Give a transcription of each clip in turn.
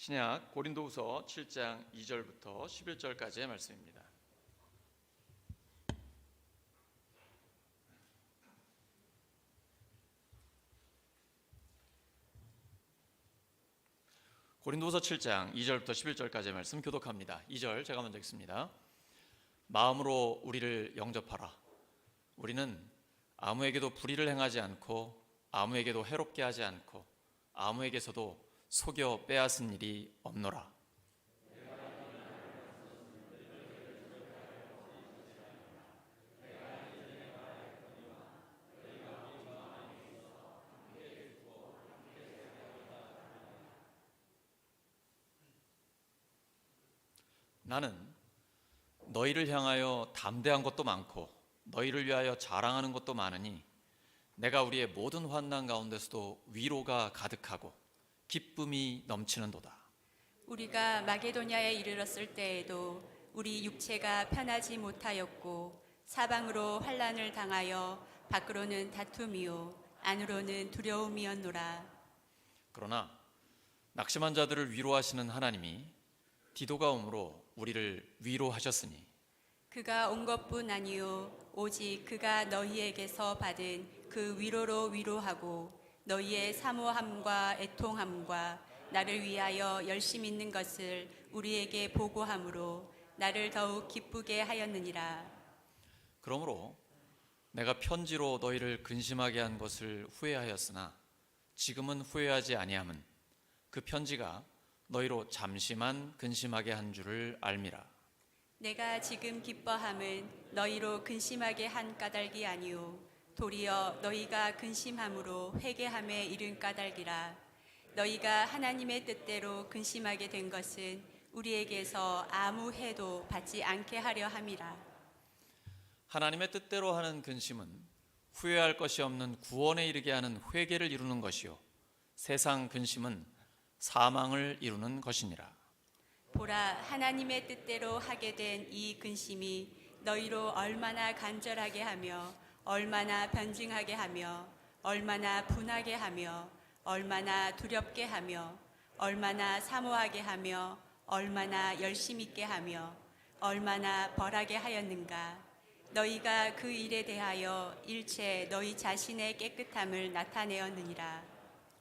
신약 고린도후서 7장 2절부터 11절까지의 말씀입니다. 고린도후서 7장 2절부터 11절까지의 말씀 교독합니다. 2절 제가 먼저 읽습니다. 마음으로 우리를 영접하라. 우리는 아무에게도 불의를 행하지 않고 아무에게도 해롭게 하지 않고 아무에게서도 속여 빼앗은 일이 없노라. 나는 너희를 향하여 담대한 것도 많고 너희를 위하여 자랑하는 것도 많으니 내가 우리의 모든 환난 가운데서도 위로가 가득하고 기쁨이 넘치는도다. 우리가 마게도냐에 이르렀을 때에도 우리 육체가 편하지 못하였고 사방으로 환난을 당하여 밖으로는 다툼이요 안으로는 두려움이었노라. 그러나 낙심한 자들을 위로하시는 하나님이 디도가 오므로 우리를 위로하셨으니 그가 온 것뿐 아니요 오직 그가 너희에게서 받은 그 위로로 위로하고 너희의 사모함과 애통함과 나를 위하여 열심 있는 것을 우리에게 보고함으로 나를 더욱 기쁘게 하였느니라. 그러므로 내가 편지로 너희를 근심하게 한 것을 후회하였으나 지금은 후회하지 아니함은 그 편지가 너희로 잠시만 근심하게 한 줄을 알미라. 내가 지금 기뻐함은 너희로 근심하게 한 까닭이 아니요 도리어 너희가 근심함으로 회개함에 이른 까닭이라. 너희가 하나님의 뜻대로 근심하게 된 것은 우리에게서 아무 해도 받지 않게 하려 함이라. 하나님의 뜻대로 하는 근심은 후회할 것이 없는 구원에 이르게 하는 회개를 이루는 것이요 세상 근심은 사망을 이루는 것이니라. 보라, 하나님의 뜻대로 하게 된 이 근심이 너희로 얼마나 간절하게 하며 얼마나 변증하게 하며 얼마나 분하게 하며 얼마나 두렵게 하며 얼마나 사모하게 하며 얼마나 열심 있게 하며 얼마나 벌하게 하였는가. 너희가 그 일에 대하여 일체 너희 자신의 깨끗함을 나타내었느니라.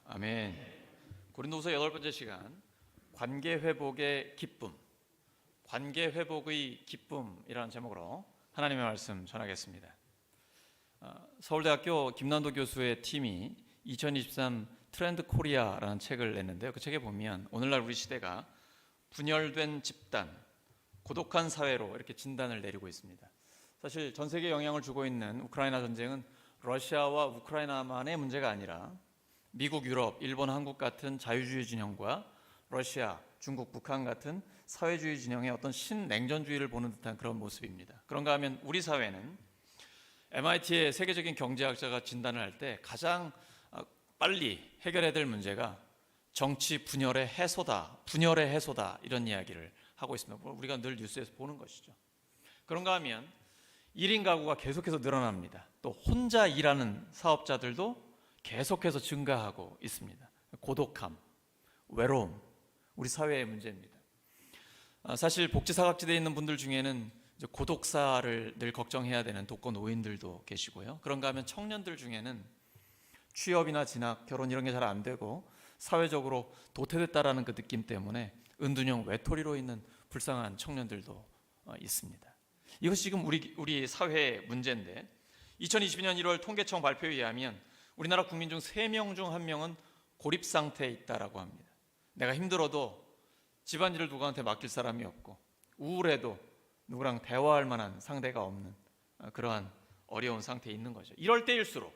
아멘. 고린도후서 8번째 시간 관계 회복의 기쁨, 관계 회복의 기쁨이라는 제목으로 하나님의 말씀 전하겠습니다. 서울대학교 김난도 교수의 팀이 2023 트렌드 코리아라는 책을 냈는데요. 그 책에 보면 오늘날 우리 시대가 분열된 집단, 고독한 사회로 이렇게 진단을 내리고 있습니다. 사실 전 세계에 영향을 주고 있는 우크라이나 전쟁은 러시아와 우크라이나만의 문제가 아니라 미국, 유럽, 일본, 한국 같은 자유주의 진영과 러시아, 중국, 북한 같은 사회주의 진영의 어떤 신냉전주의를 보는 듯한 그런 모습입니다. 그런가 하면 우리 사회는 MIT의 세계적인 경제학자가 진단을 할 때 가장 빨리 해결해야 될 문제가 정치 분열의 해소다, 분열의 해소다 이런 이야기를 하고 있습니다. 우리가 늘 뉴스에서 보는 것이죠. 그런가 하면 1인 가구가 계속해서 늘어납니다. 또 혼자 일하는 사업자들도 계속해서 증가하고 있습니다. 고독함, 외로움, 우리 사회의 문제입니다. 사실 복지사각지대에 있는 분들 중에는 고독사를 늘 걱정해야 되는 독거노인들도 계시고요. 그런가 하면 청년들 중에는 취업이나 진학, 결혼 이런 게 잘 안 되고 사회적으로 도태됐다라는 그 느낌 때문에 은둔형 외톨이로 있는 불쌍한 청년들도 있습니다. 이것이 지금 우리 사회의 문제인데 2022년 1월 통계청 발표에 의하면 우리나라 국민 중 3명 중 1명은 고립 상태에 있다라고 합니다. 내가 힘들어도 집안일을 누구한테 맡길 사람이 없고 우울해도 누구랑 대화할 만한 상대가 없는 그러한 어려운 상태에 있는 거죠. 이럴 때일수록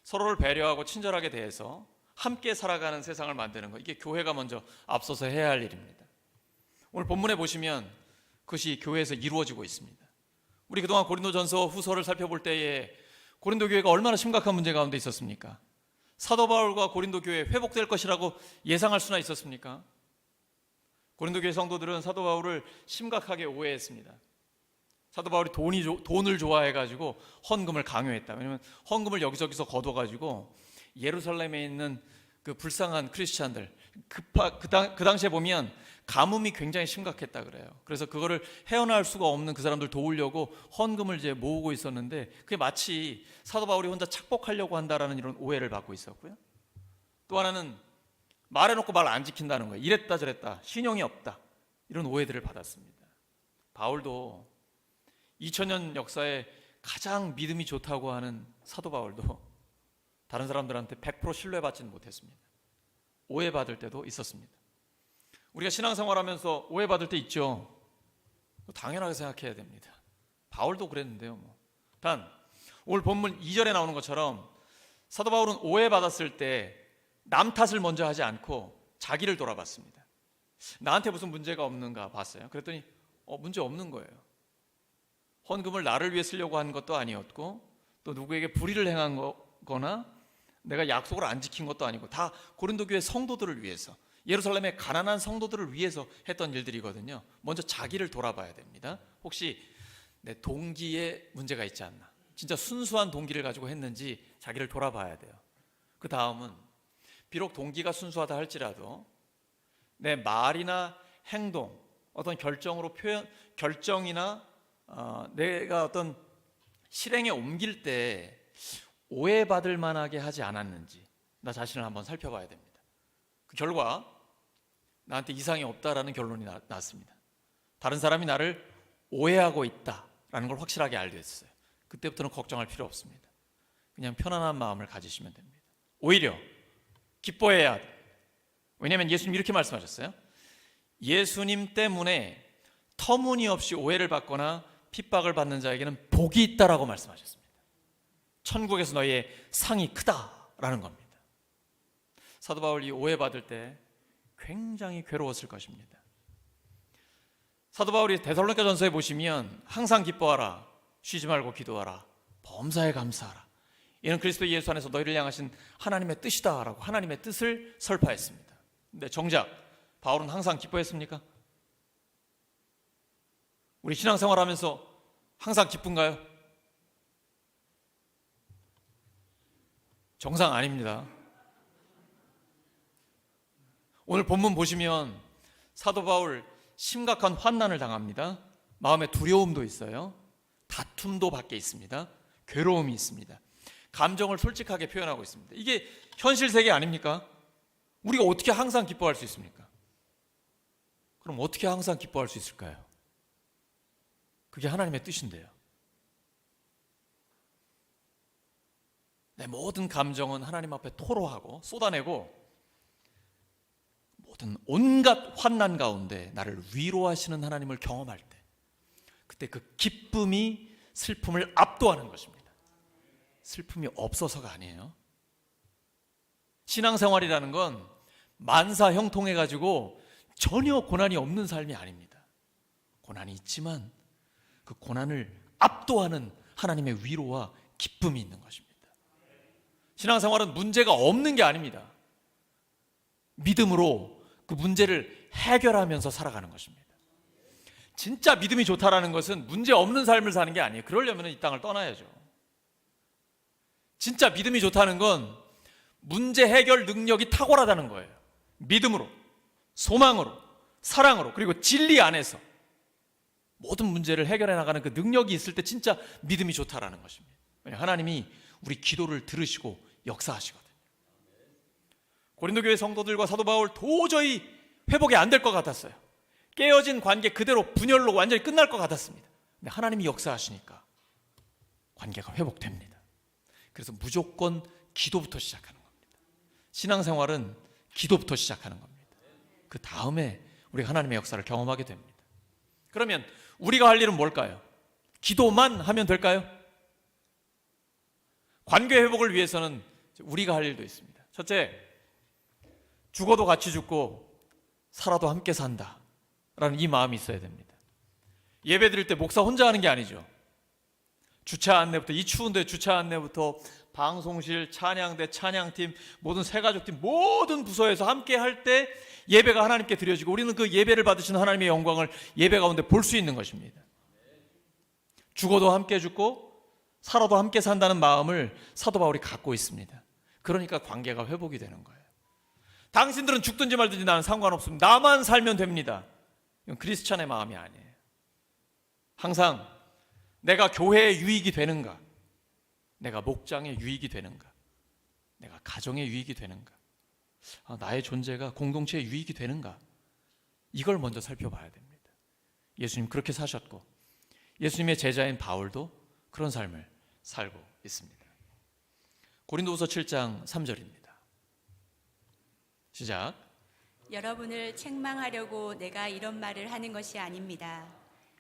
서로를 배려하고 친절하게 대해서 함께 살아가는 세상을 만드는 것, 이게 교회가 먼저 앞서서 해야 할 일입니다. 오늘 본문에 보시면 그것이 교회에서 이루어지고 있습니다. 우리 그동안 고린도전서 후서를 살펴볼 때에 고린도 교회가 얼마나 심각한 문제 가운데 있었습니까? 사도 바울과 고린도 교회 회복될 것이라고 예상할 수나 있었습니까? 고린도 교회 성도들은 사도 바울을 심각하게 오해했습니다. 사도 바울이 돈을 좋아해가지고 헌금을 강요했다. 왜냐하면 헌금을 여기저기서 거둬가지고 예루살렘에 있는 그 불쌍한 크리스찬들 그 당시에 보면 가뭄이 굉장히 심각했다 그래요. 그래서 그거를 헤어나올 수가 없는 그 사람들 도우려고 헌금을 이제 모으고 있었는데 그게 마치 사도 바울이 혼자 착복하려고 한다라는 이런 오해를 받고 있었고요. 또 하나는 말해놓고 말 안 지킨다는 거예요. 이랬다 저랬다 신용이 없다 이런 오해들을 받았습니다. 바울도 2000년 역사에 가장 믿음이 좋다고 하는 사도 바울도 다른 사람들한테 100% 신뢰받지는 못했습니다. 오해받을 때도 있었습니다. 우리가 신앙생활하면서 오해받을 때 있죠. 당연하게 생각해야 됩니다. 바울도 그랬는데요. 단 오늘 본문 2절에 나오는 것처럼 사도 바울은 오해받았을 때 남 탓을 먼저 하지 않고 자기를 돌아봤습니다. 나한테 무슨 문제가 없는가 봤어요. 그랬더니 문제 없는 거예요. 헌금을 나를 위해 쓰려고 한 것도 아니었고 또 누구에게 불의를 행한 거거나 내가 약속을 안 지킨 것도 아니고 다 고린도 교회 성도들을 위해서, 예루살렘의 가난한 성도들을 위해서 했던 일들이거든요. 먼저 자기를 돌아봐야 됩니다. 혹시 내 동기에 문제가 있지 않나, 진짜 순수한 동기를 가지고 했는지 자기를 돌아봐야 돼요. 그 다음은 비록 동기가 순수하다 할지라도 내 말이나 행동, 어떤 결정이나 내가 어떤 실행에 옮길 때 오해받을 만하게 하지 않았는지 나 자신을 한번 살펴봐야 됩니다. 그 결과 나한테 이상이 없다라는 결론이 났습니다. 다른 사람이 나를 오해하고 있다라는 걸 확실하게 알게 됐어요. 그때부터는 걱정할 필요 없습니다. 그냥 편안한 마음을 가지시면 됩니다. 오히려 기뻐해야 돼요. 왜냐하면 예수님 이렇게 말씀하셨어요. 예수님 때문에 터무니없이 오해를 받거나 핍박을 받는 자에게는 복이 있다라고 말씀하셨습니다. 천국에서 너희의 상이 크다라는 겁니다. 사도 바울이 오해받을 때 굉장히 괴로웠을 것입니다. 사도 바울이 데살로니가 전서에 보시면 항상 기뻐하라, 쉬지 말고 기도하라, 범사에 감사하라, 이는 그리스도 예수 안에서 너희를 향하신 하나님의 뜻이다라고 하나님의 뜻을 설파했습니다. 근데 정작 바울은 항상 기뻐했습니까? 우리 신앙생활하면서 항상 기쁜가요? 정상 아닙니다. 오늘 본문 보시면 사도 바울 심각한 환난을 당합니다. 마음에 두려움도 있어요. 다툼도 밖에 있습니다. 괴로움이 있습니다. 감정을 솔직하게 표현하고 있습니다. 이게 현실 세계 아닙니까? 우리가 어떻게 항상 기뻐할 수 있습니까? 그럼 어떻게 항상 기뻐할 수 있을까요? 그게 하나님의 뜻인데요. 내 모든 감정은 하나님 앞에 토로하고 쏟아내고 모든 온갖 환난 가운데 나를 위로하시는 하나님을 경험할 때 그때 그 기쁨이 슬픔을 압도하는 것입니다. 슬픔이 없어서가 아니에요. 신앙생활이라는 건 만사 형통해가지고 전혀 고난이 없는 삶이 아닙니다. 고난이 있지만 그 고난을 압도하는 하나님의 위로와 기쁨이 있는 것입니다. 신앙생활은 문제가 없는 게 아닙니다. 믿음으로 그 문제를 해결하면서 살아가는 것입니다. 진짜 믿음이 좋다라는 것은 문제 없는 삶을 사는 게 아니에요. 그러려면 이 땅을 떠나야죠. 진짜 믿음이 좋다는 건 문제 해결 능력이 탁월하다는 거예요. 믿음으로, 소망으로, 사랑으로, 그리고 진리 안에서 모든 문제를 해결해 나가는 그 능력이 있을 때 진짜 믿음이 좋다라는 것입니다. 하나님이 우리 기도를 들으시고 역사하시거든요. 고린도 교회 성도들과 사도 바울 도저히 회복이 안 될 것 같았어요. 깨어진 관계 그대로 분열로 완전히 끝날 것 같았습니다. 근데 하나님이 역사하시니까 관계가 회복됩니다. 그래서 무조건 기도부터 시작하는 겁니다. 신앙생활은 기도부터 시작하는 겁니다. 그 다음에 우리가 하나님의 역사를 경험하게 됩니다. 그러면 우리가 할 일은 뭘까요? 기도만 하면 될까요? 관계 회복을 위해서는 우리가 할 일도 있습니다. 첫째, 죽어도 같이 죽고 살아도 함께 산다 라는 이 마음이 있어야 됩니다. 예배 드릴 때 목사 혼자 하는 게 아니죠. 주차 안내부터, 이 추운데 주차 안내부터 방송실, 찬양대, 찬양팀, 모든 새가족팀, 모든 부서에서 함께 할 때 예배가 하나님께 드려지고 우리는 그 예배를 받으시는 하나님의 영광을 예배 가운데 볼 수 있는 것입니다. 죽어도 함께 죽고 살아도 함께 산다는 마음을 사도 바울이 갖고 있습니다. 그러니까 관계가 회복이 되는 거예요. 당신들은 죽든지 말든지 나는 상관없습니다. 나만 살면 됩니다. 이건 크리스찬의 마음이 아니에요. 항상 내가 교회에 유익이 되는가, 내가 목장에 유익이 되는가, 내가 가정에 유익이 되는가, 나의 존재가 공동체에 유익이 되는가, 이걸 먼저 살펴봐야 됩니다. 예수님 그렇게 사셨고 예수님의 제자인 바울도 그런 삶을 살고 있습니다. 고린도후서 7장 3절입니다. 시작. 여러분을 책망하려고 내가 이런 말을 하는 것이 아닙니다.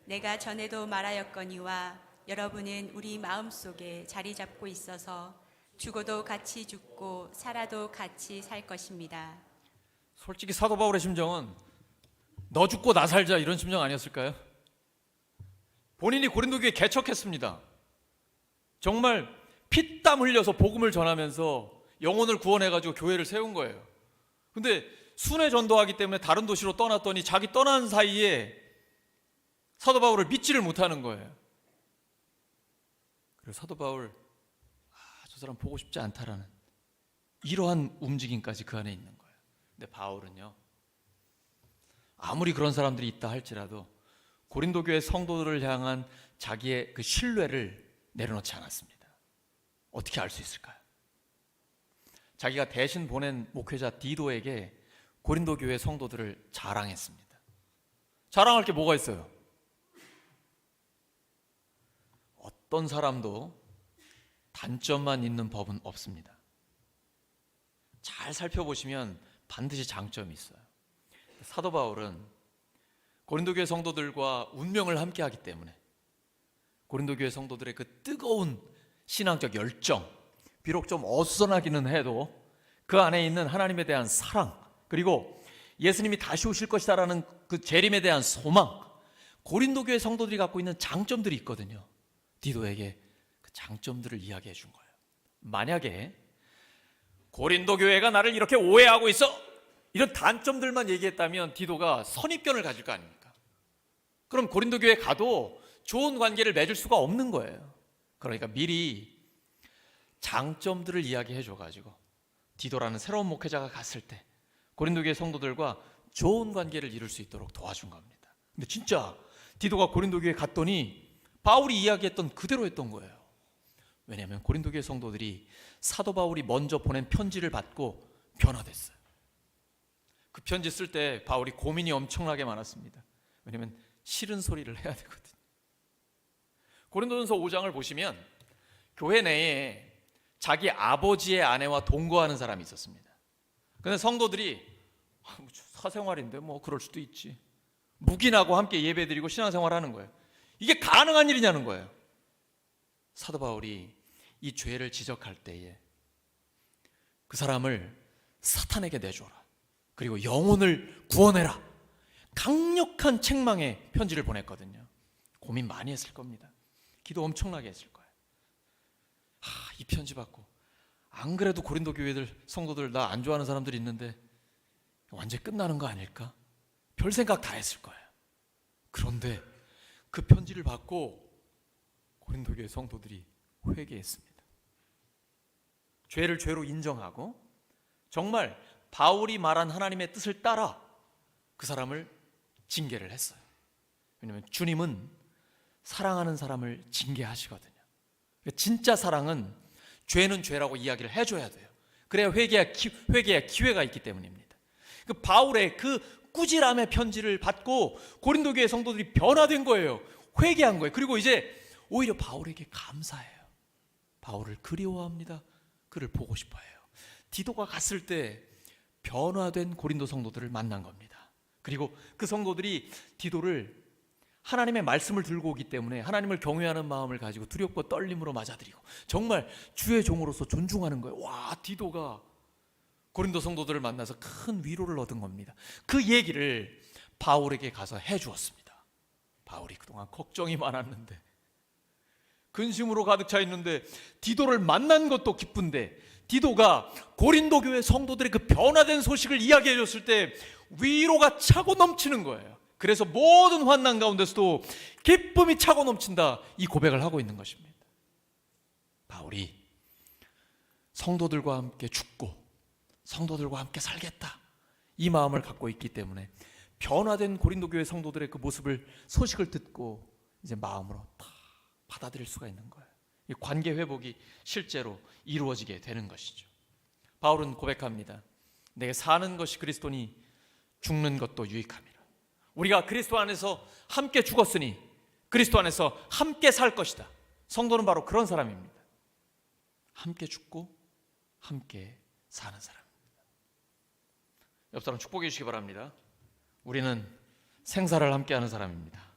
내가 전에도 말하였거니와 여러분은 우리 마음속에 자리 잡고 있어서 죽어도 같이 죽고 살아도 같이 살 것입니다. 솔직히 사도 바울의 심정은 너 죽고 나 살자 이런 심정 아니었을까요? 본인이 고린도 교회에 개척했습니다. 정말 피땀 흘려서 복음을 전하면서 영혼을 구원해가지고 교회를 세운 거예요. 근데 순회 전도하기 때문에 다른 도시로 떠났더니 자기 떠난 사이에 사도 바울을 믿지를 못하는 거예요. 그리고 사도 바울, 저 사람 보고 싶지 않다라는 이러한 움직임까지 그 안에 있는 거예요. 근데 바울은요, 아무리 그런 사람들이 있다 할지라도 고린도 교회 성도들을 향한 자기의 그 신뢰를 내려놓지 않았습니다. 어떻게 알 수 있을까요? 자기가 대신 보낸 목회자 디도에게 고린도 교회 성도들을 자랑했습니다. 자랑할 게 뭐가 있어요? 어떤 사람도 단점만 있는 법은 없습니다. 잘 살펴보시면 반드시 장점이 있어요. 사도 바울은 고린도 교회 성도들과 운명을 함께하기 때문에 고린도 교회 성도들의 그 뜨거운 신앙적 열정, 비록 좀 어수선하기는 해도 그 안에 있는 하나님에 대한 사랑, 그리고 예수님이 다시 오실 것이다라는 그 재림에 대한 소망, 고린도 교회 성도들이 갖고 있는 장점들이 있거든요. 디도에게 그 장점들을 이야기해 준 거예요. 만약에 고린도 교회가 나를 이렇게 오해하고 있어, 이런 단점들만 얘기했다면 디도가 선입견을 가질 거 아닙니까? 그럼 고린도 교회에 가도 좋은 관계를 맺을 수가 없는 거예요. 그러니까 미리 장점들을 이야기해 줘가지고 디도라는 새로운 목회자가 갔을 때 고린도 교회 성도들과 좋은 관계를 이룰 수 있도록 도와준 겁니다. 근데 진짜 디도가 고린도 교회에 갔더니 바울이 이야기했던 그대로 했던 거예요. 왜냐하면 고린도 교회 성도들이 사도 바울이 먼저 보낸 편지를 받고 변화됐어요. 그 편지 쓸 때 바울이 고민이 엄청나게 많았습니다. 왜냐하면 싫은 소리를 해야 되거든요. 고린도전서 5장을 보시면 교회 내에 자기 아버지의 아내와 동거하는 사람이 있었습니다. 그런데 성도들이 사생활인데 뭐 그럴 수도 있지, 묵인하고 함께 예배드리고 신앙생활하는 거예요. 이게 가능한 일이냐는 거예요. 사도 바울이 이 죄를 지적할 때에 그 사람을 사탄에게 내줘라, 그리고 영혼을 구원해라, 강력한 책망의 편지를 보냈거든요. 고민 많이 했을 겁니다. 기도 엄청나게 했을 거예요. 이 편지 받고 안 그래도 고린도 교회들 성도들 나 안 좋아하는 사람들이 있는데 완전히 끝나는 거 아닐까? 별 생각 다 했을 거예요. 그런데 그 편지를 받고 고린도 교회 성도들이 회개했습니다. 죄를 죄로 인정하고 정말 바울이 말한 하나님의 뜻을 따라 그 사람을 징계를 했어요. 왜냐하면 주님은 사랑하는 사람을 징계하시거든요. 진짜 사랑은 죄는 죄라고 이야기를 해줘야 돼요. 그래야 회개의 기회가 있기 때문입니다. 그 바울의 그 꾸지람의 편지를 받고 고린도 교회 성도들이 변화된 거예요. 회개한 거예요. 그리고 이제 오히려 바울에게 감사해요. 바울을 그리워합니다. 그를 보고 싶어해요. 디도가 갔을 때 변화된 고린도 성도들을 만난 겁니다. 그리고 그 성도들이 디도를 하나님의 말씀을 들고 오기 때문에 하나님을 경외하는 마음을 가지고 두렵고 떨림으로 맞아들이고 정말 주의 종으로서 존중하는 거예요. 와, 디도가 고린도 성도들을 만나서 큰 위로를 얻은 겁니다. 그 얘기를 바울에게 가서 해주었습니다. 바울이 그동안 걱정이 많았는데, 근심으로 가득 차 있는데 디도를 만난 것도 기쁜데, 디도가 고린도 교회 성도들의 그 변화된 소식을 이야기해 줬을 때 위로가 차고 넘치는 거예요. 그래서 모든 환난 가운데서도 기쁨이 차고 넘친다, 이 고백을 하고 있는 것입니다. 바울이 성도들과 함께 죽고 성도들과 함께 살겠다, 이 마음을 갖고 있기 때문에 변화된 고린도 교회 성도들의 그 모습을, 소식을 듣고 이제 마음으로 다 받아들일 수가 있는 거예요. 이 관계 회복이 실제로 이루어지게 되는 것이죠. 바울은 고백합니다. 내게 사는 것이 그리스도니 죽는 것도 유익함이라. 우리가 그리스도 안에서 함께 죽었으니 그리스도 안에서 함께 살 것이다. 성도는 바로 그런 사람입니다. 함께 죽고 함께 사는 사람입니다. 옆 사람 축복해 주시기 바랍니다. 우리는 생사를 함께하는 사람입니다.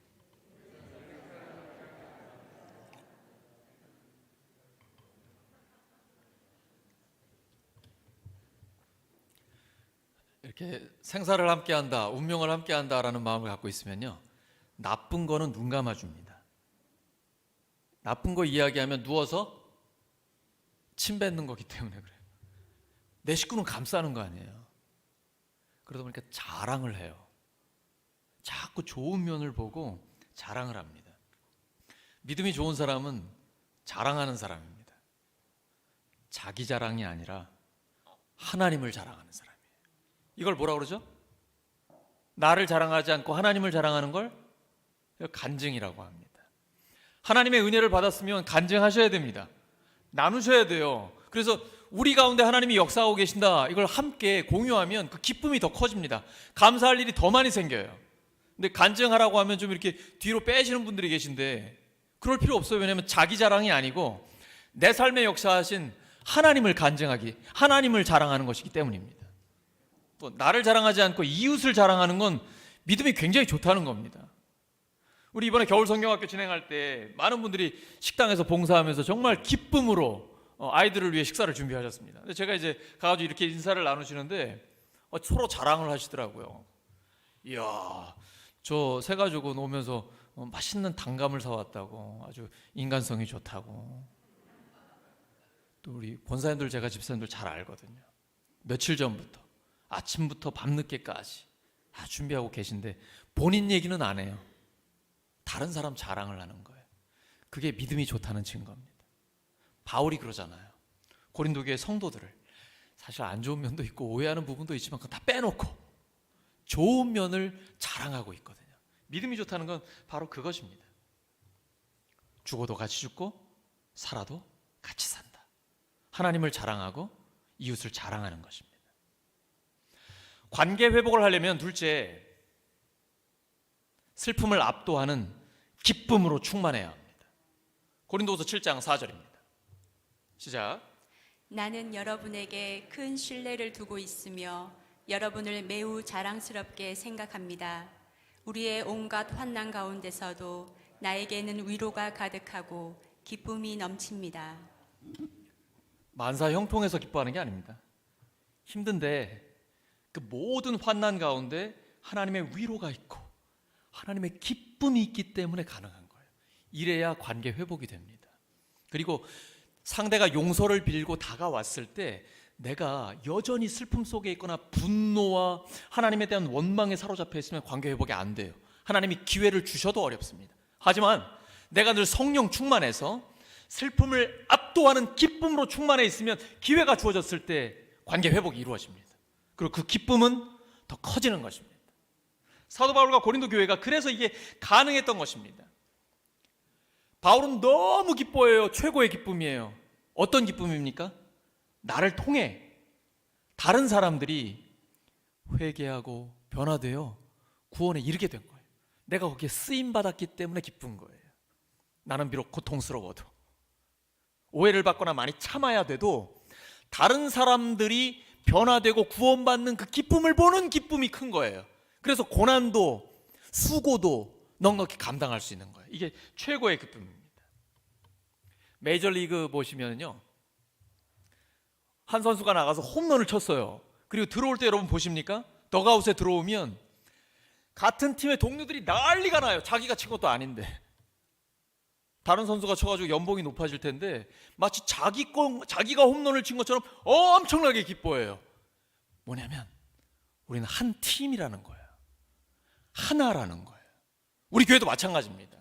이렇게 생사를 함께한다, 운명을 함께한다라는 마음을 갖고 있으면요, 나쁜 거는 눈 감아줍니다. 나쁜 거 이야기하면 누워서 침 뱉는 거기 때문에 그래요. 내 식구는 감싸는 거 아니에요. 그러다 보니까 자랑을 해요. 자꾸 좋은 면을 보고 자랑을 합니다. 믿음이 좋은 사람은 자랑하는 사람입니다. 자기 자랑이 아니라 하나님을 자랑하는 사람이에요. 이걸 뭐라 그러죠? 나를 자랑하지 않고 하나님을 자랑하는 걸 간증이라고 합니다. 하나님의 은혜를 받았으면 간증하셔야 됩니다. 나누셔야 돼요. 그래서 우리 가운데 하나님이 역사하고 계신다, 이걸 함께 공유하면 그 기쁨이 더 커집니다. 감사할 일이 더 많이 생겨요. 근데 간증하라고 하면 좀 이렇게 뒤로 빼시는 분들이 계신데 그럴 필요 없어요. 왜냐하면 자기 자랑이 아니고 내 삶에 역사하신 하나님을 간증하기, 하나님을 자랑하는 것이기 때문입니다. 또 나를 자랑하지 않고 이웃을 자랑하는 건 믿음이 굉장히 좋다는 겁니다. 우리 이번에 겨울 성경학교 진행할 때 많은 분들이 식당에서 봉사하면서 정말 기쁨으로 아이들을 위해 식사를 준비하셨습니다. 근데 제가 이제 가가지고 이렇게 인사를 나누시는데 서로 자랑을 하시더라고요. 이야, 저 세 가족은 오면서 맛있는 단감을 사왔다고, 아주 인간성이 좋다고. 또 우리 권사님들, 제가 집사님들 잘 알거든요. 며칠 전부터 아침부터 밤늦게까지 다 준비하고 계신데 본인 얘기는 안 해요. 다른 사람 자랑을 하는 거예요. 그게 믿음이 좋다는 증거입니다. 바울이 그러잖아요. 고린도 교회 성도들을, 사실 안 좋은 면도 있고 오해하는 부분도 있지만 그건 다 빼놓고 좋은 면을 자랑하고 있거든요. 믿음이 좋다는 건 바로 그것입니다. 죽어도 같이 죽고 살아도 같이 산다. 하나님을 자랑하고 이웃을 자랑하는 것입니다. 관계 회복을 하려면 둘째, 슬픔을 압도하는 기쁨으로 충만해야 합니다. 고린도후서 7장 4절입니다. 시작. 나는 여러분에게 큰 신뢰를 두고 있으며 여러분을 매우 자랑스럽게 생각합니다. 우리의 온갖 환난 가운데서도 나에게는 위로가 가득하고 기쁨이 넘칩니다. 만사 형통해서 기뻐하는 게 아닙니다. 힘든데 그 모든 환난 가운데 하나님의 위로가 있고 하나님의 기쁨이 있기 때문에 가능한 거예요. 이래야 관계 회복이 됩니다. 그리고 상대가 용서를 빌고 다가왔을 때 내가 여전히 슬픔 속에 있거나 분노와 하나님에 대한 원망에 사로잡혀 있으면 관계 회복이 안 돼요. 하나님이 기회를 주셔도 어렵습니다. 하지만 내가 늘 성령 충만해서 슬픔을 압도하는 기쁨으로 충만해 있으면 기회가 주어졌을 때 관계 회복이 이루어집니다. 그리고 그 기쁨은 더 커지는 것입니다. 사도 바울과 고린도 교회가 그래서 이게 가능했던 것입니다. 바울은 너무 기뻐해요. 최고의 기쁨이에요. 어떤 기쁨입니까? 나를 통해 다른 사람들이 회개하고 변화되어 구원에 이르게 된 거예요. 내가 거기에 쓰임받았기 때문에 기쁜 거예요. 나는 비록 고통스러워도, 오해를 받거나 많이 참아야 돼도 다른 사람들이 변화되고 구원받는 그 기쁨을 보는 기쁨이 큰 거예요. 그래서 고난도 수고도 넉넉히 감당할 수 있는 거예요. 이게 최고의 기쁨입니다. 메이저리그 보시면요, 한 선수가 나가서 홈런을 쳤어요. 그리고 들어올 때 여러분 보십니까? 덕아웃에 들어오면 같은 팀의 동료들이 난리가 나요. 자기가 친 것도 아닌데. 다른 선수가 쳐가지고 연봉이 높아질 텐데 마치 자기가 홈런을 친 것처럼 엄청나게 기뻐해요. 뭐냐면 우리는 한 팀이라는 거예요. 하나라는 거예요. 우리 교회도 마찬가지입니다.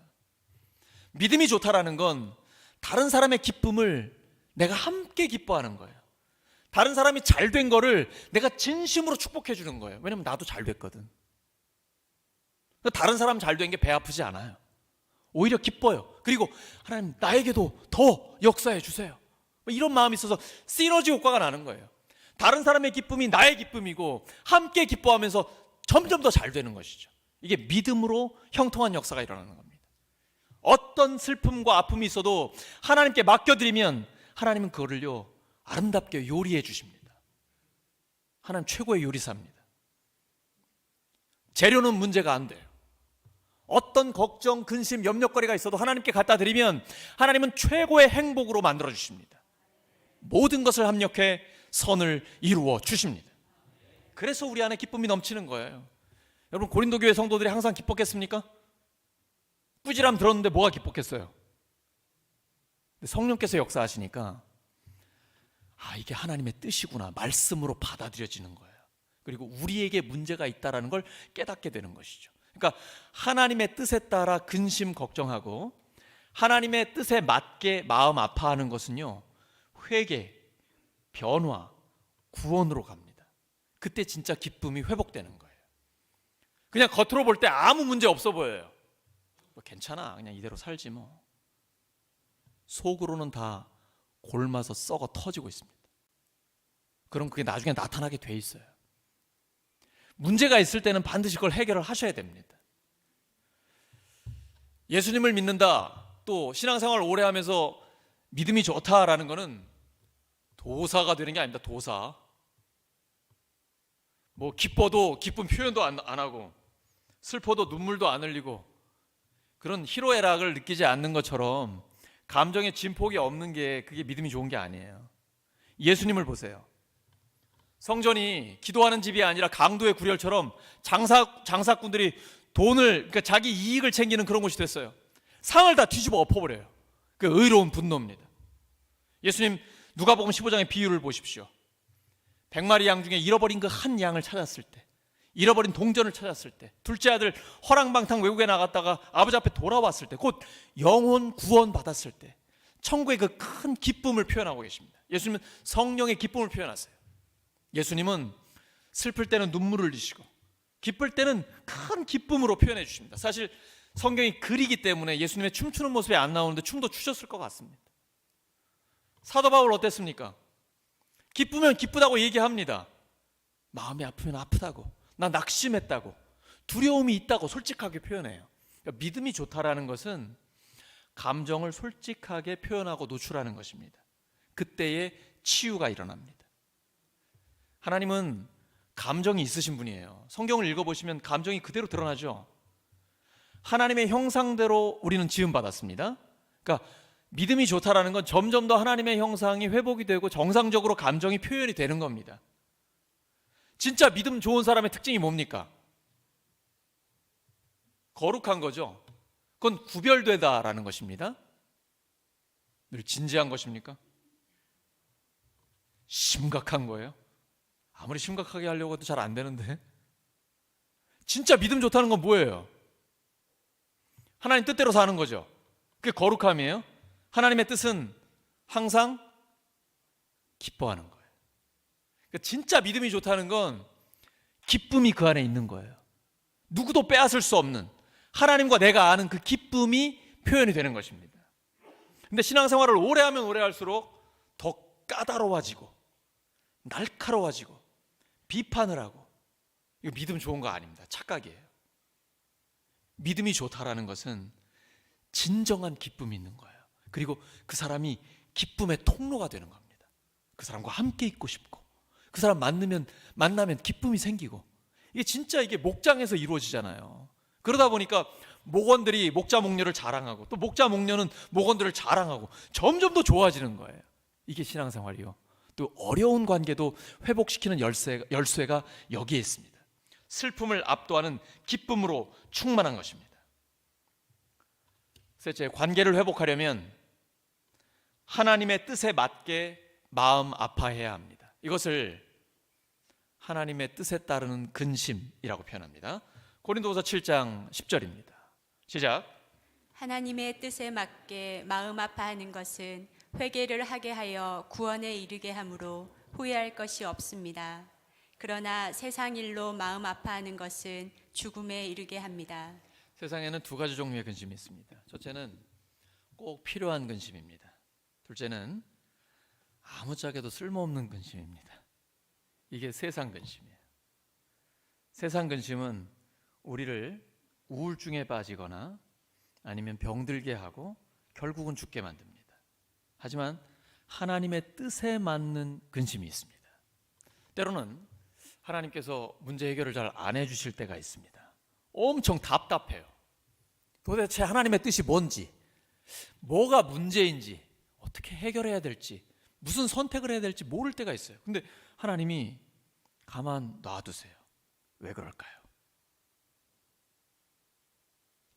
믿음이 좋다라는 건 다른 사람의 기쁨을 내가 함께 기뻐하는 거예요. 다른 사람이 잘 된 거를 내가 진심으로 축복해 주는 거예요. 왜냐면 나도 잘 됐거든. 다른 사람 잘 된 게 배 아프지 않아요. 오히려 기뻐요. 그리고 하나님 나에게도 더 역사해 주세요. 이런 마음이 있어서 시너지 효과가 나는 거예요. 다른 사람의 기쁨이 나의 기쁨이고 함께 기뻐하면서 점점 더 잘 되는 것이죠. 이게 믿음으로 형통한 역사가 일어나는 겁니다. 어떤 슬픔과 아픔이 있어도 하나님께 맡겨드리면 하나님은 그거를요 아름답게 요리해 주십니다. 하나님 최고의 요리사입니다. 재료는 문제가 안 돼요. 어떤 걱정, 근심, 염려거리가 있어도 하나님께 갖다 드리면 하나님은 최고의 행복으로 만들어 주십니다. 모든 것을 합력해 선을 이루어 주십니다. 그래서 우리 안에 기쁨이 넘치는 거예요. 여러분 고린도 교회 성도들이 항상 기뻤겠습니까? 꾸지람 들었는데 뭐가 기뻤겠어요? 성령께서 역사하시니까 이게 하나님의 뜻이구나 말씀으로 받아들여지는 거예요. 그리고 우리에게 문제가 있다는 걸 깨닫게 되는 것이죠. 그러니까 하나님의 뜻에 따라 근심 걱정하고 하나님의 뜻에 맞게 마음 아파하는 것은요 회개, 변화, 구원으로 갑니다. 그때 진짜 기쁨이 회복되는 거예요. 그냥 겉으로 볼 때 아무 문제 없어 보여요. 괜찮아 그냥 이대로 살지 뭐. 속으로는 다 골마서 썩어 터지고 있습니다. 그럼 그게 나중에 나타나게 돼 있어요. 문제가 있을 때는 반드시 그걸 해결을 하셔야 됩니다. 예수님을 믿는다, 또 신앙생활을 오래 하면서 믿음이 좋다라는 것은 도사가 되는 게 아닙니다. 도사. 뭐 기뻐도 기쁜 표현도 안 하고 슬퍼도 눈물도 안 흘리고 그런 희로애락을 느끼지 않는 것처럼 감정의 진폭이 없는 게 그게 믿음이 좋은 게 아니에요. 예수님을 보세요. 성전이 기도하는 집이 아니라 강도의 구렬처럼 장사꾼들이 돈을 그러니까 자기 이익을 챙기는 그런 곳이 됐어요. 상을 다 뒤집어 엎어버려요. 그 의로운 분노입니다. 예수님 누가복음 15장의 비유를 보십시오. 100마리 양 중에 잃어버린 그 한 양을 찾았을 때, 잃어버린 동전을 찾았을 때, 둘째 아들 허랑방탕 외국에 나갔다가 아버지 앞에 돌아왔을 때, 곧 영혼 구원 받았을 때 천국의 그 큰 기쁨을 표현하고 계십니다. 예수님은 성령의 기쁨을 표현하세요. 예수님은 슬플 때는 눈물을 흘리시고 기쁠 때는 큰 기쁨으로 표현해 주십니다. 사실 성경이 글이기 때문에 예수님의 춤추는 모습이 안 나오는데 춤도 추셨을 것 같습니다. 사도 바울 어땠습니까? 기쁘면 기쁘다고 얘기합니다. 마음이 아프면 아프다고, 나 낙심했다고, 두려움이 있다고 솔직하게 표현해요. 그러니까 믿음이 좋다라는 것은 감정을 솔직하게 표현하고 노출하는 것입니다. 그때에 치유가 일어납니다. 하나님은 감정이 있으신 분이에요. 성경을 읽어보시면 감정이 그대로 드러나죠. 하나님의 형상대로 우리는 지음받았습니다. 그러니까 믿음이 좋다라는 건 점점 더 하나님의 형상이 회복이 되고 정상적으로 감정이 표현이 되는 겁니다. 진짜 믿음 좋은 사람의 특징이 뭡니까? 거룩한 거죠. 그건 구별되다라는 것입니다. 늘 진지한 것입니까? 심각한 거예요. 아무리 심각하게 하려고 해도 잘 안 되는데. 진짜 믿음 좋다는 건 뭐예요? 하나님 뜻대로 사는 거죠. 그게 거룩함이에요. 하나님의 뜻은 항상 기뻐하는 거예요. 그러니까 진짜 믿음이 좋다는 건 기쁨이 그 안에 있는 거예요. 누구도 빼앗을 수 없는 하나님과 내가 아는 그 기쁨이 표현이 되는 것입니다. 근데 신앙생활을 오래 하면 오래 할수록 더 까다로워지고 날카로워지고 비판을 하고, 이거 믿음 좋은 거 아닙니다. 착각이에요. 믿음이 좋다라는 것은 진정한 기쁨이 있는 거예요. 그리고 그 사람이 기쁨의 통로가 되는 겁니다. 그 사람과 함께 있고 싶고 그 사람 만나면 기쁨이 생기고, 이게 진짜 이게 목장에서 이루어지잖아요. 그러다 보니까 목원들이 목자 목녀를 자랑하고 또 목자 목녀는 목원들을 자랑하고 점점 더 좋아지는 거예요. 이게 신앙생활이요. 또 어려운 관계도 회복시키는 열쇠가 여기에 있습니다. 슬픔을 압도하는 기쁨으로 충만한 것입니다. 셋째, 관계를 회복하려면 하나님의 뜻에 맞게 마음 아파해야 합니다. 이것을 하나님의 뜻에 따르는 근심이라고 표현합니다. 고린도후서 7장 10절입니다. 시작. 하나님의 뜻에 맞게 마음 아파하는 것은 회개를 하게 하여 구원에 이르게 하므로 후회할 것이 없습니다. 그러나 세상 일로 마음 아파하는 것은 죽음에 이르게 합니다. 세상에는 두 가지 종류의 근심이 있습니다. 첫째는 꼭 필요한 근심입니다. 둘째는 아무짝에도 쓸모없는 근심입니다. 이게 세상 근심이에요. 세상 근심은 우리를 우울증에 빠지거나 아니면 병들게 하고 결국은 죽게 만듭니다. 하지만 하나님의 뜻에 맞는 근심이 있습니다. 때로는 하나님께서 문제 해결을 잘 안 해주실 때가 있습니다. 엄청 답답해요. 도대체 하나님의 뜻이 뭔지, 뭐가 문제인지, 어떻게 해결해야 될지, 무슨 선택을 해야 될지 모를 때가 있어요. 근데 하나님이 가만 놔두세요. 왜 그럴까요?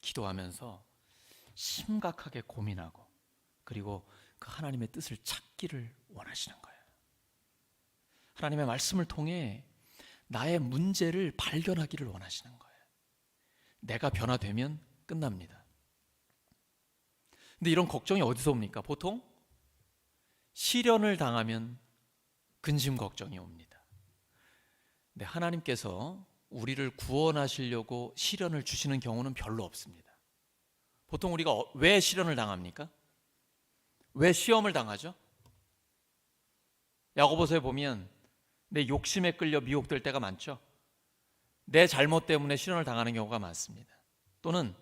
기도하면서 심각하게 고민하고 그리고 그 하나님의 뜻을 찾기를 원하시는 거예요. 하나님의 말씀을 통해 나의 문제를 발견하기를 원하시는 거예요. 내가 변화되면 끝납니다. 근데 이런 걱정이 어디서 옵니까? 보통 시련을 당하면 근심 걱정이 옵니다. 근데 하나님께서 우리를 구원하시려고 시련을 주시는 경우는 별로 없습니다. 보통 우리가 왜 시련을 당합니까? 왜 시험을 당하죠? 야고보서에 보면 내 욕심에 끌려 미혹될 때가 많죠. 내 잘못 때문에 시련을 당하는 경우가 많습니다. 또는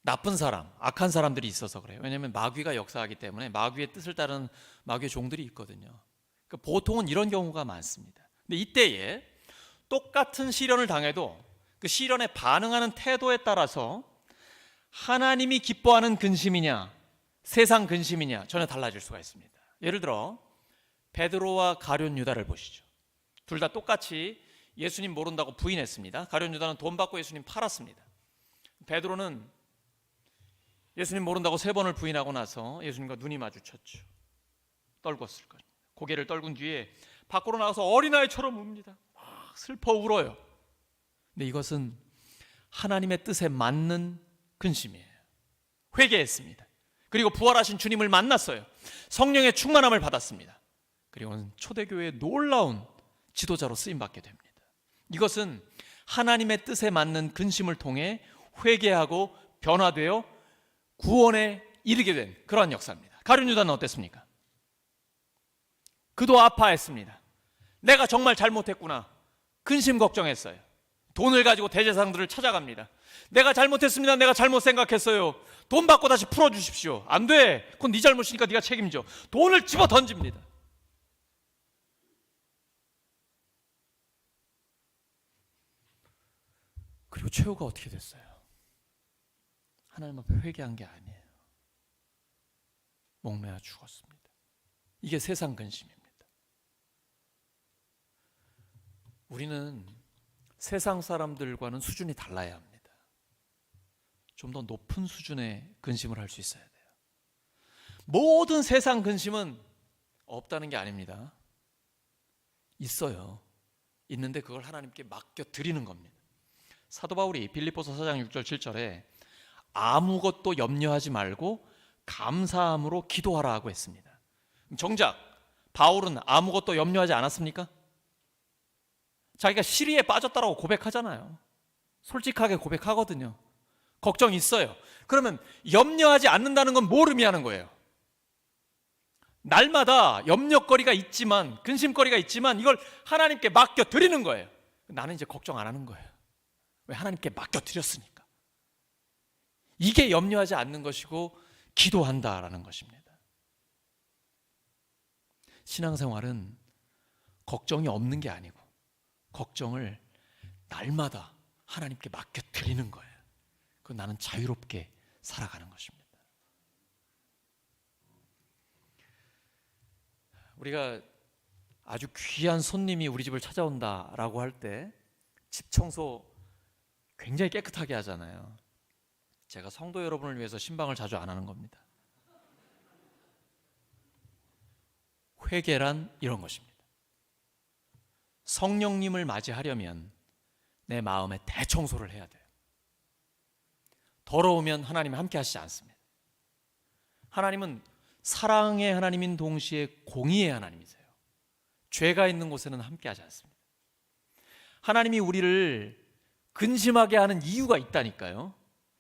나쁜 사람, 악한 사람들이 있어서 그래요. 왜냐하면 마귀가 역사하기 때문에 마귀의 뜻을 따르는 마귀의 종들이 있거든요. 그러니까 보통은 이런 경우가 많습니다. 근데 이때에 똑같은 시련을 당해도 그 시련에 반응하는 태도에 따라서 하나님이 기뻐하는 근심이냐 세상 근심이냐 전혀 달라질 수가 있습니다. 예를 들어 베드로와 가룟 유다를 보시죠. 둘 다 똑같이 예수님 모른다고 부인했습니다. 가룟 유다는 돈 받고 예수님 팔았습니다. 베드로는 예수님 모른다고 3번을 부인하고 나서 예수님과 눈이 마주쳤죠. 떨궜을 겁니다. 고개를 떨군 뒤에 밖으로 나가서 어린아이처럼 웁니다. 막 슬퍼 울어요. 근데 이것은 하나님의 뜻에 맞는 근심이에요. 회개했습니다. 그리고 부활하신 주님을 만났어요. 성령의 충만함을 받았습니다. 그리고는 초대교회의 놀라운 지도자로 쓰임받게 됩니다. 이것은 하나님의 뜻에 맞는 근심을 통해 회개하고 변화되어 구원에 이르게 된 그러한 역사입니다. 가룟 유다는 어땠습니까? 그도 아파했습니다. 내가 정말 잘못했구나. 근심 걱정했어요. 돈을 가지고 대제사장들을 찾아갑니다. 내가 잘못했습니다. 내가 잘못 생각했어요. 돈 받고 다시 풀어주십시오. 안 돼. 그건 네 잘못이니까 네가 책임져. 돈을 집어 던집니다. 그리고 최후가 어떻게 됐어요? 하나님 앞에 회개한 게 아니에요. 목매어 죽었습니다. 이게 세상 근심입니다. 우리는 세상 사람들과는 수준이 달라야 합니다. 좀 더 높은 수준의 근심을 할 수 있어야 돼요. 모든 세상 근심은 없다는 게 아닙니다. 있어요. 있는데 그걸 하나님께 맡겨 드리는 겁니다. 사도 바울이 빌립보서 4장 6절 7절에 아무것도 염려하지 말고 감사함으로 기도하라고 했습니다. 정작 바울은 아무것도 염려하지 않았습니까? 자기가 시리에 빠졌다라고 고백하잖아요. 솔직하게 고백하거든요. 걱정이 있어요. 그러면 염려하지 않는다는 건 뭘 의미하는 거예요? 날마다 염려거리가 있지만, 근심거리가 있지만 이걸 하나님께 맡겨 드리는 거예요. 나는 이제 걱정 안 하는 거예요. 왜? 하나님께 맡겨 드렸으니까. 이게 염려하지 않는 것이고 기도한다라는 것입니다. 신앙생활은 걱정이 없는 게 아니고 걱정을 날마다 하나님께 맡겨 드리는 거예요. 그 나는 자유롭게 살아가는 것입니다. 우리가 아주 귀한 손님이 우리 집을 찾아온다라고 할 때 집 청소 굉장히 깨끗하게 하잖아요. 제가 성도 여러분을 위해서 신방을 자주 안 하는 겁니다. 회개란 이런 것입니다. 성령님을 맞이하려면 내 마음에 대청소를 해야 돼요. 더러우면 하나님 함께 하시지 않습니다. 하나님은 사랑의 하나님인 동시에 공의의 하나님이세요. 죄가 있는 곳에는 함께하지 않습니다. 하나님이 우리를 근심하게 하는 이유가 있다니까요.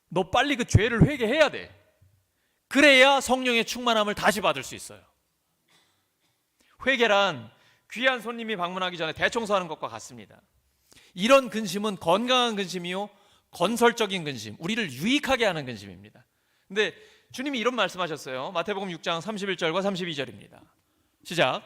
너 빨리 그 죄를 회개해야 돼. 그래야 성령의 충만함을 다시 받을 수 있어요. 회개란 귀한 손님이 방문하기 전에 대청소하는 것과 같습니다. 이런 근심은 건강한 근심이요, 건설적인 근심, 우리를 유익하게 하는 근심입니다. 근데 주님이 이런 말씀하셨어요. 마태복음 6장 31절과 32절입니다. 시작.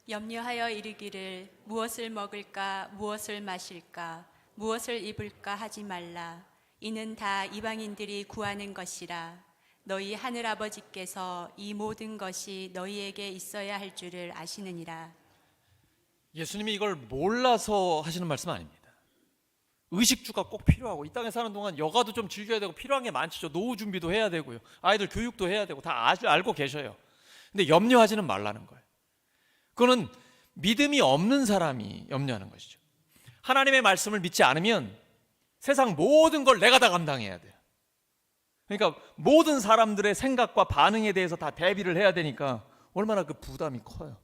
염려하여 이르기를 무엇을 먹을까 무엇을 마실까 무엇을 입을까 하지 말라. 이는 다 이방인들이 구하는 것이라. 너희 하늘아버지께서 이 모든 것이 너희에게 있어야 할 줄을 아시느니라. 예수님이 이걸 몰라서 하시는 말씀 아닙니다. 의식주가 꼭 필요하고, 이 땅에 사는 동안 여가도 좀 즐겨야 되고, 필요한 게 많죠. 노후 준비도 해야 되고요, 아이들 교육도 해야 되고, 다 알고 계셔요. 근데 염려하지는 말라는 거예요. 그거는 믿음이 없는 사람이 염려하는 것이죠. 하나님의 말씀을 믿지 않으면 세상 모든 걸 내가 다 감당해야 돼요. 그러니까 모든 사람들의 생각과 반응에 대해서 다 대비를 해야 되니까 얼마나 그 부담이 커요.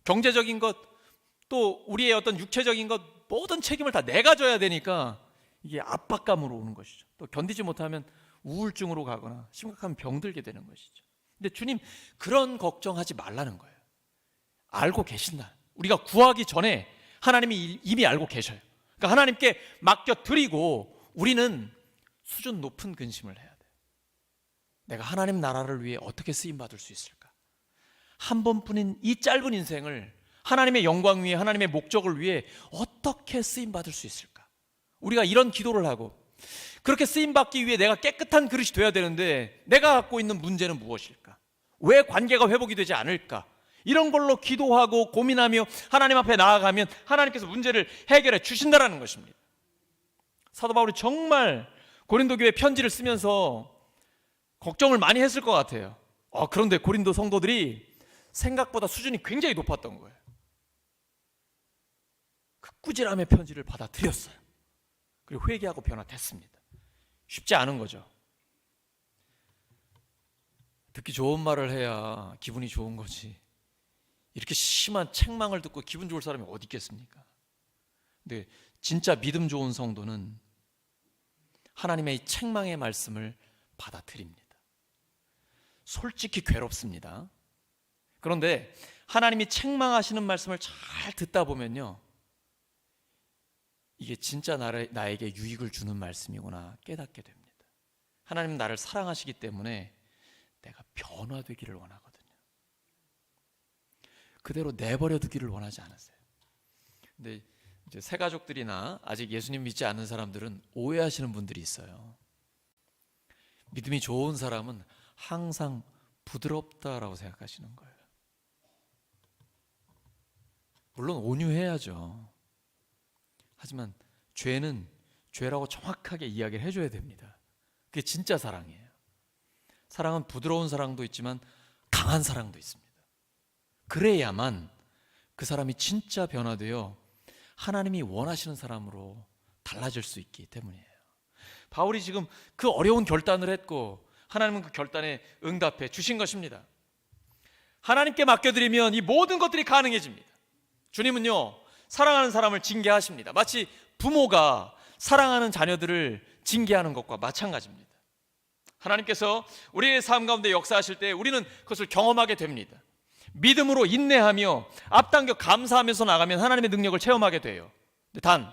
경제적인 것, 또 우리의 어떤 육체적인 것, 모든 책임을 다 내가 져야 되니까 이게 압박감으로 오는 것이죠. 또 견디지 못하면 우울증으로 가거나 심각한 병들게 되는 것이죠. 근데 주님, 그런 걱정하지 말라는 거예요. 알고 계신다. 우리가 구하기 전에 하나님이 이미 알고 계셔요. 그러니까 하나님께 맡겨드리고 우리는 수준 높은 근심을 해야 돼요. 내가 하나님 나라를 위해 어떻게 쓰임받을 수 있을까? 한 번뿐인 이 짧은 인생을 하나님의 영광 위해, 하나님의 목적을 위해 어떻게 쓰임받을 수 있을까? 우리가 이런 기도를 하고, 그렇게 쓰임받기 위해 내가 깨끗한 그릇이 돼야 되는데 내가 갖고 있는 문제는 무엇일까? 왜 관계가 회복이 되지 않을까? 이런 걸로 기도하고 고민하며 하나님 앞에 나아가면 하나님께서 문제를 해결해 주신다라는 것입니다. 사도 바울이 정말 고린도 교회 편지를 쓰면서 걱정을 많이 했을 것 같아요. 그런데 고린도 성도들이 생각보다 수준이 굉장히 높았던 거예요. 그 꾸지람의 편지를 받아들였어요. 그리고 회개하고 변화됐습니다. 쉽지 않은 거죠. 듣기 좋은 말을 해야 기분이 좋은 거지, 이렇게 심한 책망을 듣고 기분 좋을 사람이 어디 있겠습니까? 근데 진짜 믿음 좋은 성도는 하나님의 이 책망의 말씀을 받아들입니다. 솔직히 괴롭습니다. 그런데 하나님이 책망하시는 말씀을 잘 듣다 보면요, 이게 진짜 나에게 유익을 주는 말씀이구나 깨닫게 됩니다. 하나님은 나를 사랑하시기 때문에 내가 변화되기를 원하거든요. 그대로 내버려 두기를 원하지 않으세요. 근데 이제 새 가족들이나 아직 예수님 믿지 않는 사람들은 오해하시는 분들이 있어요. 믿음이 좋은 사람은 항상 부드럽다라고 생각하시는 거예요. 물론 온유해야죠. 하지만 죄는 죄라고 정확하게 이야기를 해줘야 됩니다. 그게 진짜 사랑이에요. 사랑은 부드러운 사랑도 있지만 강한 사랑도 있습니다. 그래야만 그 사람이 진짜 변화되어 하나님이 원하시는 사람으로 달라질 수 있기 때문이에요. 바울이 지금 그 어려운 결단을 했고 하나님은 그 결단에 응답해 주신 것입니다. 하나님께 맡겨드리면 이 모든 것들이 가능해집니다. 주님은요, 사랑하는 사람을 징계하십니다. 마치 부모가 사랑하는 자녀들을 징계하는 것과 마찬가지입니다. 하나님께서 우리의 삶 가운데 역사하실 때 우리는 그것을 경험하게 됩니다. 믿음으로 인내하며 앞당겨 감사하면서 나가면 하나님의 능력을 체험하게 돼요. 근데 단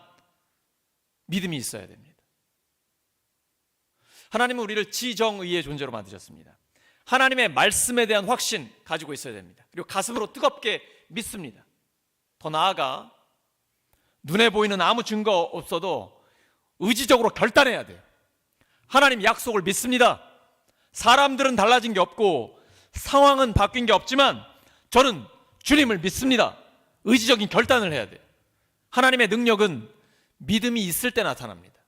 믿음이 있어야 됩니다. 하나님은 우리를 지정의의 존재로 만드셨습니다. 하나님의 말씀에 대한 확신 가지고 있어야 됩니다. 그리고 가슴으로 뜨겁게 믿습니다. 더 나아가 눈에 보이는 아무 증거 없어도 의지적으로 결단해야 돼요. 하나님 약속을 믿습니다. 사람들은 달라진 게 없고 상황은 바뀐 게 없지만 저는 주님을 믿습니다. 의지적인 결단을 해야 돼요. 하나님의 능력은 믿음이 있을 때 나타납니다.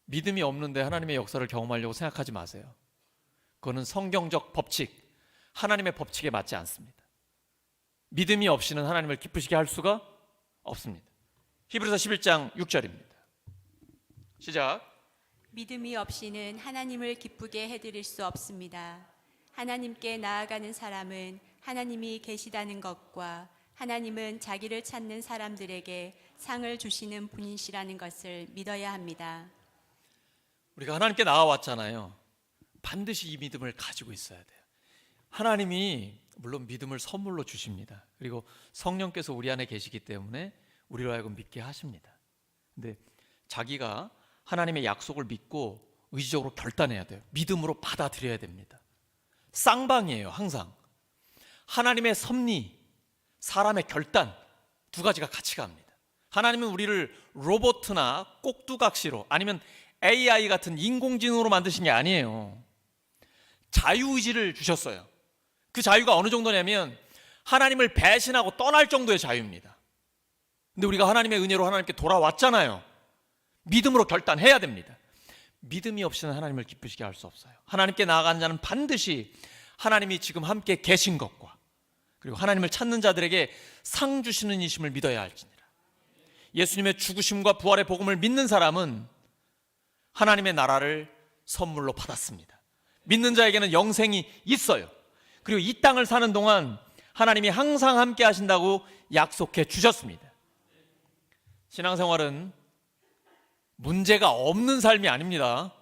믿음이 없는데 하나님의 역사를 경험하려고 생각하지 마세요. 그거는 성경적 법칙, 하나님의 법칙에 맞지 않습니다. 믿음이 없이는 하나님을 기쁘시게 할 수가 없습니다. 히브리서 11장 6절입니다. 시작. 믿음이 없이는 하나님을 기쁘게 해드릴 수 없습니다. 하나님께 나아가는 사람은 하나님이 계시다는 것과 하나님은 자기를 찾는 사람들에게 상을 주시는 분이시라는 것을 믿어야 합니다. 우리가 하나님께 나아왔잖아요. 반드시 이 믿음을 가지고 있어야 돼요. 하나님이 물론 믿음을 선물로 주십니다. 그리고 성령께서 우리 안에 계시기 때문에 우리로 하여금 믿게 하십니다. 근데 자기가 하나님의 약속을 믿고 의지적으로 결단해야 돼요. 믿음으로 받아들여야 됩니다. 쌍방이에요. 항상 하나님의 섭리, 사람의 결단, 두 가지가 같이 갑니다. 하나님은 우리를 로봇이나 꼭두각시로 아니면 AI 같은 인공지능으로 만드신 게 아니에요. 자유의지를 주셨어요. 그 자유가 어느 정도냐면 하나님을 배신하고 떠날 정도의 자유입니다. 근데 우리가 하나님의 은혜로 하나님께 돌아왔잖아요. 믿음으로 결단해야 됩니다. 믿음이 없이는 하나님을 기쁘시게 할 수 없어요. 하나님께 나아간 자는 반드시 하나님이 지금 함께 계신 것과 그리고 하나님을 찾는 자들에게 상 주시는 이심을 믿어야 할지니라. 예수님의 죽으심과 부활의 복음을 믿는 사람은 하나님의 나라를 선물로 받았습니다. 믿는 자에게는 영생이 있어요. 그리고 이 땅을 사는 동안 하나님이 항상 함께 하신다고 약속해 주셨습니다. 신앙생활은 문제가 없는 삶이 아닙니다.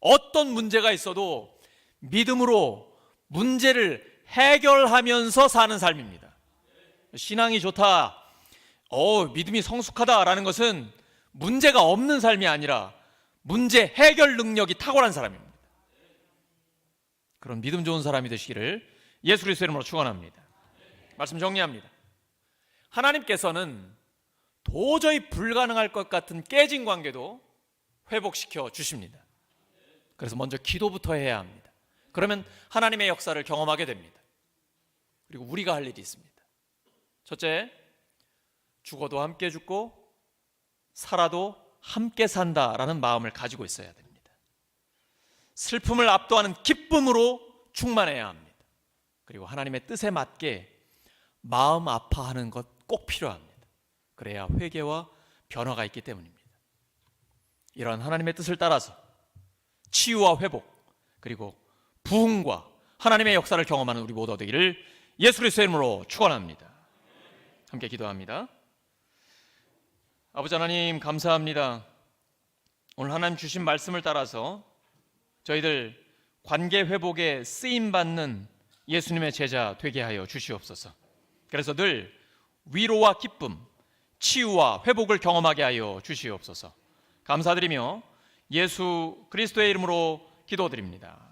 어떤 문제가 있어도 믿음으로 문제를 해결하면서 사는 삶입니다. 신앙이 좋다, 믿음이 성숙하다라는 것은 문제가 없는 삶이 아니라 문제 해결 능력이 탁월한 사람입니다. 그런 믿음 좋은 사람이 되시기를 예수 그리스도의 이름으로 축원합니다. 말씀 정리합니다. 하나님께서는 도저히 불가능할 것 같은 깨진 관계도 회복시켜 주십니다. 그래서 먼저 기도부터 해야 합니다. 그러면 하나님의 역사를 경험하게 됩니다. 그리고 우리가 할 일이 있습니다. 첫째, 죽어도 함께 죽고 살아도 함께 산다라는 마음을 가지고 있어야 됩니다. 슬픔을 압도하는 기쁨으로 충만해야 합니다. 그리고 하나님의 뜻에 맞게 마음 아파하는 것 꼭 필요합니다. 그래야 회개와 변화가 있기 때문입니다. 이러한 하나님의 뜻을 따라서 치유와 회복 그리고 부흥과 하나님의 역사를 경험하는 우리 모두 되기를 예수 그리스도의 이름으로 축원합니다. 함께 기도합니다. 아버지 하나님 감사합니다. 오늘 하나님 주신 말씀을 따라서 저희들 관계 회복에 쓰임받는 예수님의 제자 되게 하여 주시옵소서. 그래서 늘 위로와 기쁨, 치유와 회복을 경험하게 하여 주시옵소서. 감사드리며 예수 그리스도의 이름으로 기도드립니다.